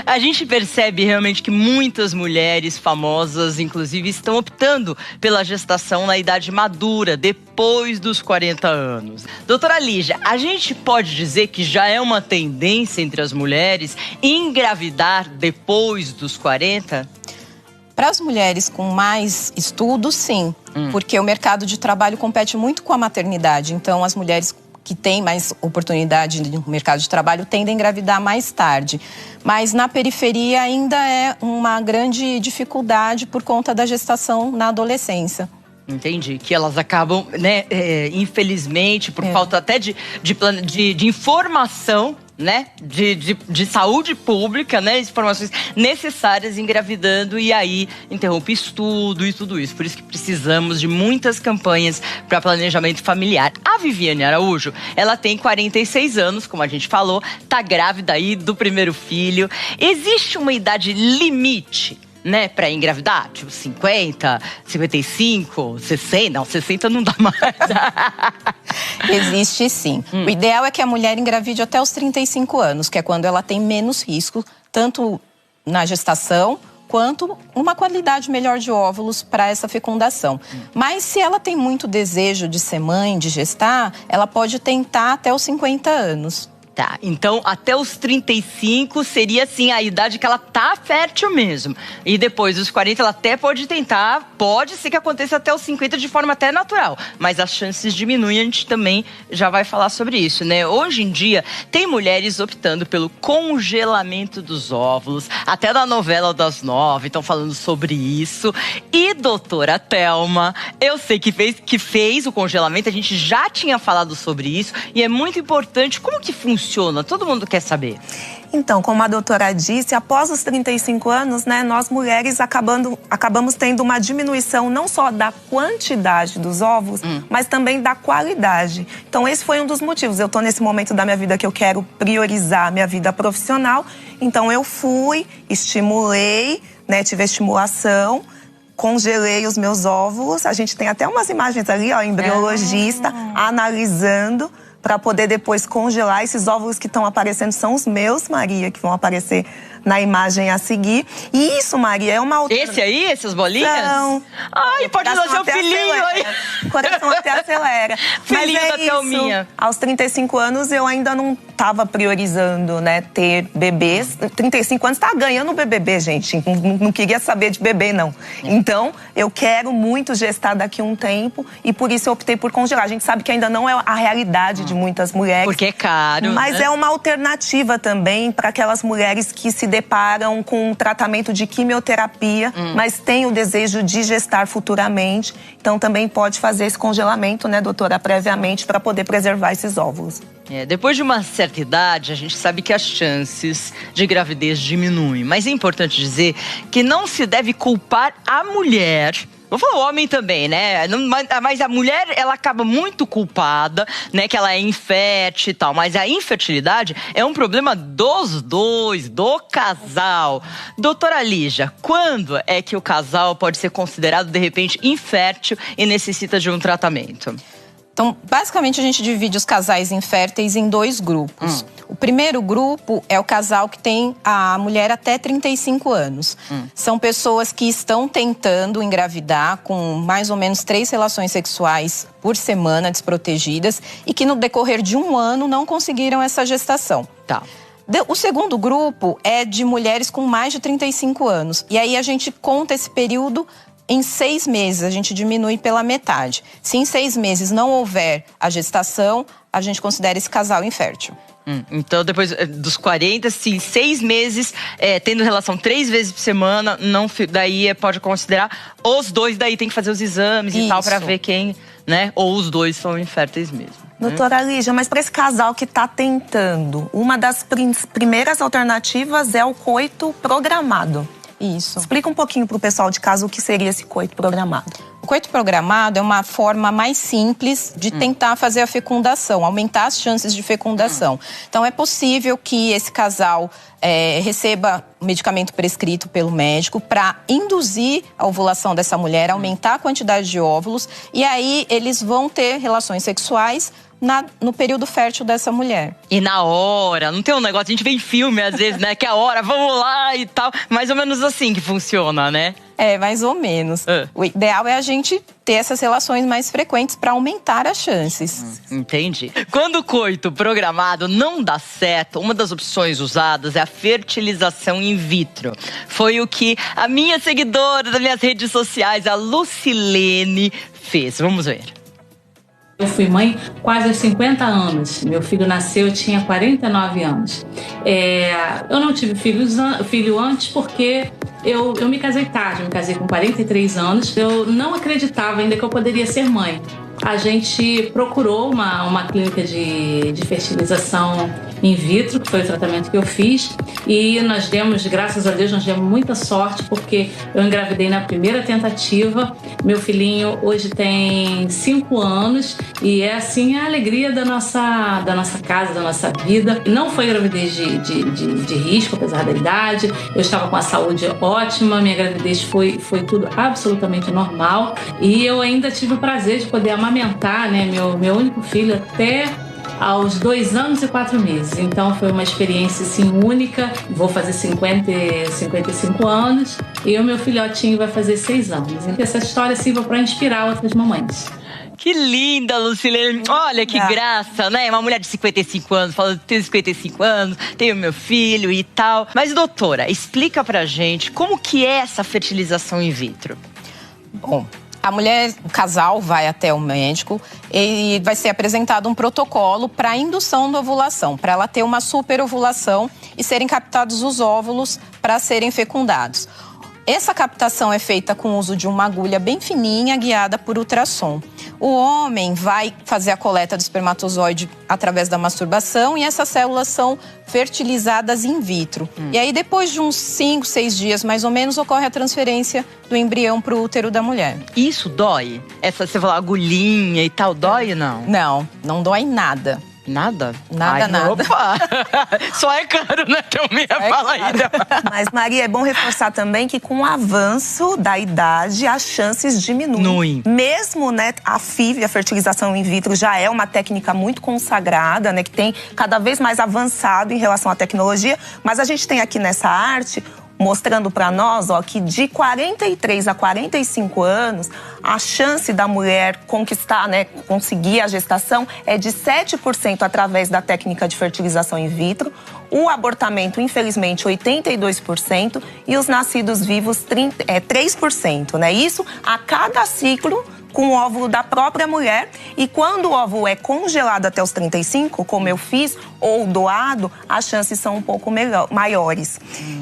A gente percebe realmente que muitas mulheres famosas, inclusive, estão optando pela gestação na idade madura, depois dos 40 anos. Doutora Lígia, a gente pode dizer que já é uma tendência entre as mulheres engravidar depois dos 40? Para as mulheres com mais estudos, sim. Porque o mercado de trabalho compete muito com a maternidade. Então, as mulheres que têm mais oportunidade no mercado de trabalho tendem a engravidar mais tarde. Mas na periferia ainda é uma grande dificuldade por conta da gestação na adolescência. Entendi, que elas acabam, né, infelizmente, por falta até de informação, né, de saúde pública, né, informações necessárias engravidando e aí interrompe estudo e tudo isso. Por isso que precisamos de muitas campanhas para planejamento familiar. A Viviane Araújo, ela tem 46 anos, como a gente falou, tá grávida aí do primeiro filho. Existe uma idade limite, né, pra engravidar? Tipo 50, 55, 60? Não, 60 não dá mais. Existe sim. O ideal é que a mulher engravide até os 35 anos, que é quando ela tem menos risco, tanto na gestação, quanto uma qualidade melhor de óvulos para essa fecundação. Mas se ela tem muito desejo de ser mãe, de gestar, ela pode tentar até os 50 anos. Tá, então até os 35 seria assim a idade que ela tá fértil mesmo. E depois dos 40 ela até pode tentar, pode ser que aconteça até os 50 de forma até natural. Mas as chances diminuem, a gente também já vai falar sobre isso, né? Hoje em dia tem mulheres optando pelo congelamento dos óvulos. Até na novela das 9 estão falando sobre isso. E doutora Thelma, eu sei que fez o congelamento, a gente já tinha falado sobre isso. E é muito importante, como que funciona? Todo mundo quer saber. Então, como a doutora disse, após os 35 anos, né, nós mulheres acabamos tendo uma diminuição não só da quantidade dos ovos, mas também da qualidade. Então, esse foi um dos motivos. Eu estou nesse momento da minha vida que eu quero priorizar a minha vida profissional. Então, eu fui, estimulei, né, tive estimulação, congelei os meus óvulos. A gente tem até umas imagens ali, ó, embriologista, analisando, para poder depois congelar. Esses óvulos que estão aparecendo são os meus, Maria, que vão aparecer na imagem a seguir. E isso, Maria, é uma alternativa. Esse aí, essas bolinhas? Não. Ai, pode nascer o filhinho aí. O coração até acelera. Filhinho Mas da Thelminha. Aos 35 anos, eu ainda não estava priorizando, né, ter bebês. 35 anos, tá ganhando o BBB, gente. Não queria saber de bebê, não. Então, eu quero muito gestar daqui a um tempo e por isso eu optei por congelar. A gente sabe que ainda não é a realidade de muitas mulheres. Porque é caro, mas né? é uma alternativa também para aquelas mulheres que se deparam com um tratamento de quimioterapia, mas têm o desejo de gestar futuramente. Então, também pode fazer esse congelamento, né, doutora, previamente, para poder preservar esses óvulos. Depois de uma certa idade, a gente sabe que as chances de gravidez diminuem. Mas é importante dizer que não se deve culpar a mulher. Vou falar o homem também, né? Mas a mulher, ela acaba muito culpada, né? Que ela é infértil e tal. Mas a infertilidade é um problema dos dois, do casal. Doutora Lígia, quando é que o casal pode ser considerado, de repente, infértil e necessita de um tratamento? Então, basicamente, a gente divide os casais inférteis em dois grupos. O primeiro grupo é o casal que tem a mulher até 35 anos. São pessoas que estão tentando engravidar com mais ou menos 3 relações sexuais por semana desprotegidas e que no decorrer de um ano não conseguiram essa gestação. Tá. O segundo grupo é de mulheres com mais de 35 anos. E aí a gente conta esse período em 6 meses, a gente diminui pela metade. Se em 6 meses não houver a gestação, a gente considera esse casal infértil. Então, depois dos 40, se 6 meses, tendo relação 3 vezes por semana, daí pode considerar. Os dois daí tem que fazer os exames e tal, pra ver quem, né? Ou os dois são inférteis mesmo. Doutora Lígia, mas para esse casal que está tentando, uma das primeiras alternativas é o coito programado. Isso. Explica um pouquinho para o pessoal de casa o que seria esse coito programado. O coito programado é uma forma mais simples de tentar fazer a fecundação, aumentar as chances de fecundação. Então, é possível que esse casal receba medicamento prescrito pelo médico para induzir a ovulação dessa mulher, aumentar a quantidade de óvulos, e aí eles vão ter relações sexuais no período fértil dessa mulher. E na hora, não tem um negócio, a gente vê em filme às vezes, né? Que é a hora, vamos lá e tal. Mais ou menos assim que funciona, né? É, mais ou menos. O ideal é a gente ter essas relações mais frequentes para aumentar as chances. Entendi. Quando o coito programado não dá certo, uma das opções usadas é a fertilização in vitro. Foi o que a minha seguidora das minhas redes sociais, a Lucilene, fez. Vamos ver. Eu fui mãe quase aos 50 anos. Meu filho nasceu, eu tinha 49 anos. Eu não tive filho antes porque eu me casei tarde. Eu me casei com 43 anos. Eu não acreditava ainda que eu poderia ser mãe. A gente procurou uma clínica de fertilização in vitro, que foi o tratamento que eu fiz. E nós demos, graças a Deus, muita sorte, porque eu engravidei na primeira tentativa. Meu filhinho hoje tem 5 anos e é assim a alegria da nossa casa, da nossa vida. Não foi gravidez de risco, apesar da idade. Eu estava com a saúde ótima, minha gravidez foi tudo absolutamente normal. E eu ainda tive o prazer de poder amamentar, né, meu único filho até aos 2 anos e 4 meses. Então foi uma experiência assim, única. Vou fazer 55 anos e o meu filhotinho vai fazer 6 anos. Então essa história sirva para inspirar outras mamães. Que linda, Lucilene. Olha que graça, né? Uma mulher de 55 anos, falando, tenho 55 anos, tenho meu filho e tal. Mas, doutora, explica pra gente como que é essa fertilização in vitro. Bom, o casal vai até o médico e vai ser apresentado um protocolo para a indução da ovulação, para ela ter uma superovulação e serem captados os óvulos para serem fecundados. Essa captação é feita com o uso de uma agulha bem fininha, guiada por ultrassom. O homem vai fazer a coleta do espermatozoide através da masturbação e essas células são fertilizadas in vitro. E aí, depois de uns 5, 6 dias, mais ou menos, ocorre a transferência do embrião para o útero da mulher. Isso dói? Você falou agulhinha e tal, dói ou não? Não, não dói nada. Nada? Nada. Opa! Só é caro, né? Também fala aí. Mas, Maria, é bom reforçar também que com o avanço da idade, as chances diminuem. Mesmo, né, a FIV, a fertilização in vitro, já é uma técnica muito consagrada, né? Que tem cada vez mais avançado em relação à tecnologia. Mas a gente tem aqui nessa arte mostrando para nós, ó, que de 43 a 45 anos, a chance da mulher conquistar, né, conseguir a gestação é de 7% através da técnica de fertilização in vitro. O abortamento, infelizmente, 82% e os nascidos vivos 3%, né? Isso a cada ciclo com o óvulo da própria mulher. E quando o óvulo é congelado até os 35, como eu fiz, ou doado, as chances são um pouco maiores.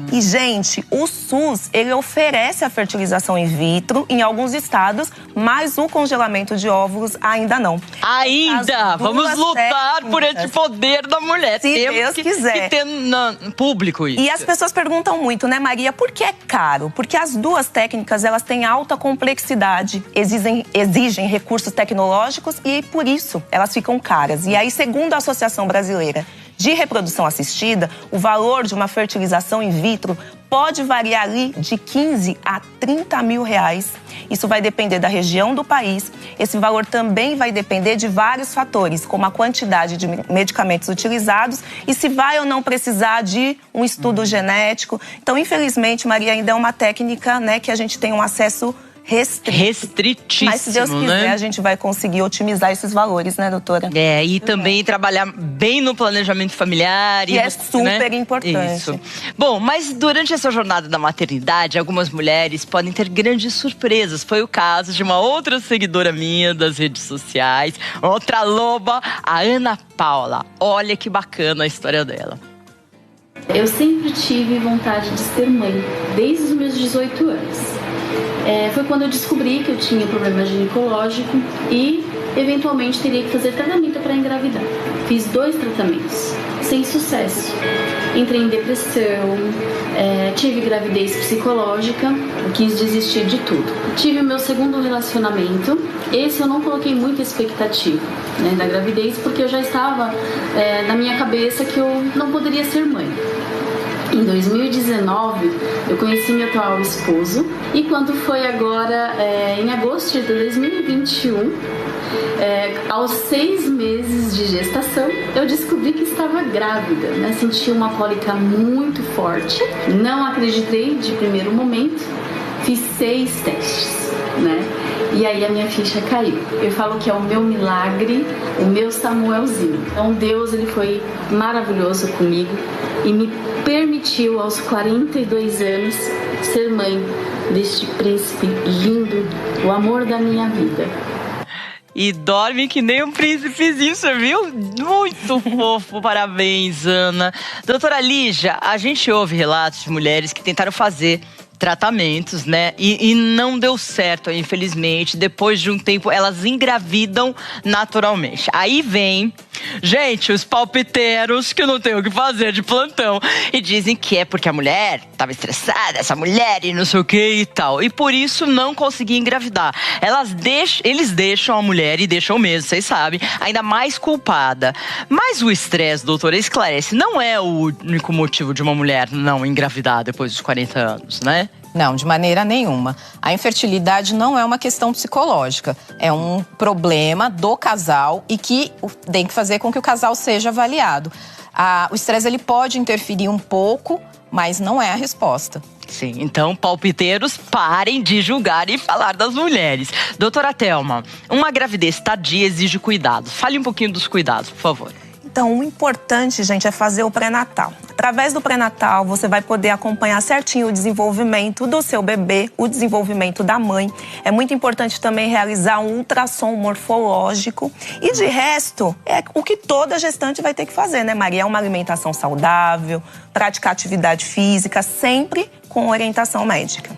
E, gente, o SUS, ele oferece a fertilização in vitro em alguns estados, mas o congelamento de óvulos ainda não. Ainda! Vamos lutar por esse poder da mulher. Se Deus quiser. Que ter no público isso. E as pessoas perguntam muito, né, Maria, por que é caro? Porque as duas técnicas, elas têm alta complexidade, exigem recursos tecnológicos e, por isso, elas ficam caras. E aí, segundo a Associação Brasileira de Reprodução Assistida, o valor de uma fertilização in vitro pode variar ali de 15 a 30 mil reais. Isso vai depender da região do país. Esse valor também vai depender de vários fatores, como a quantidade de medicamentos utilizados e se vai ou não precisar de um estudo genético. Então, infelizmente, Maria, ainda é uma técnica, né, que a gente tem um acesso restritíssimo, mas se Deus quiser, a gente vai conseguir otimizar esses valores, né, doutora? E também trabalhar bem no planejamento familiar. E é super importante. Isso. Bom, mas durante essa jornada da maternidade, algumas mulheres podem ter grandes surpresas. Foi o caso de uma outra seguidora minha das redes sociais, outra loba, a Ana Paula. Olha que bacana a história dela. Eu sempre tive vontade de ser mãe, desde os meus 18 anos. Foi quando eu descobri que eu tinha problema ginecológico e, eventualmente, teria que fazer tratamento para engravidar. Fiz 2 tratamentos, sem sucesso. Entrei em depressão, tive gravidez psicológica, quis desistir de tudo. Tive o meu segundo relacionamento. Esse eu não coloquei muita expectativa, né, da gravidez, porque eu já estava na minha cabeça que eu não poderia ser mãe. Em 2019, eu conheci meu atual esposo e quando foi agora, em agosto de 2021, Aos 6 meses de gestação, eu descobri que estava grávida, né? Senti uma cólica muito forte, não acreditei de primeiro momento, fiz 6 testes, né? E aí a minha ficha caiu. Eu falo que é o meu milagre, o meu Samuelzinho. Então Deus, ele foi maravilhoso comigo e me permitiu aos 42 anos ser mãe deste príncipe lindo, o amor da minha vida. E dorme que nem um príncipezinho, você viu? Muito fofo, parabéns, Ana. Doutora Lígia, a gente ouve relatos de mulheres que tentaram fazer tratamentos, né? E não deu certo, infelizmente. Depois de um tempo, elas engravidam naturalmente. Aí vem, gente, os palpiteiros que não tem o que fazer de plantão. E dizem que é porque a mulher estava estressada, essa mulher e não sei o que e tal. E por isso não conseguia engravidar. Eles deixam a mulher, e deixam mesmo, vocês sabem, ainda mais culpada. Mas o estresse, doutora, esclarece, não é o único motivo de uma mulher não engravidar depois dos 40 anos, né? Não, de maneira nenhuma. A infertilidade não é uma questão psicológica. É um problema do casal e que tem que fazer com que o casal seja avaliado. O estresse, ele pode interferir um pouco, mas não é a resposta. Sim, então, palpiteiros, parem de julgar e falar das mulheres. Doutora Thelma, uma gravidez tardia exige cuidado. Fale um pouquinho dos cuidados, por favor. Então, o importante, gente, é fazer o pré-natal. Através do pré-natal, você vai poder acompanhar certinho o desenvolvimento do seu bebê, o desenvolvimento da mãe. É muito importante também realizar um ultrassom morfológico. E de resto, é o que toda gestante vai ter que fazer, né, Maria? É uma alimentação saudável, praticar atividade física, sempre com orientação médica.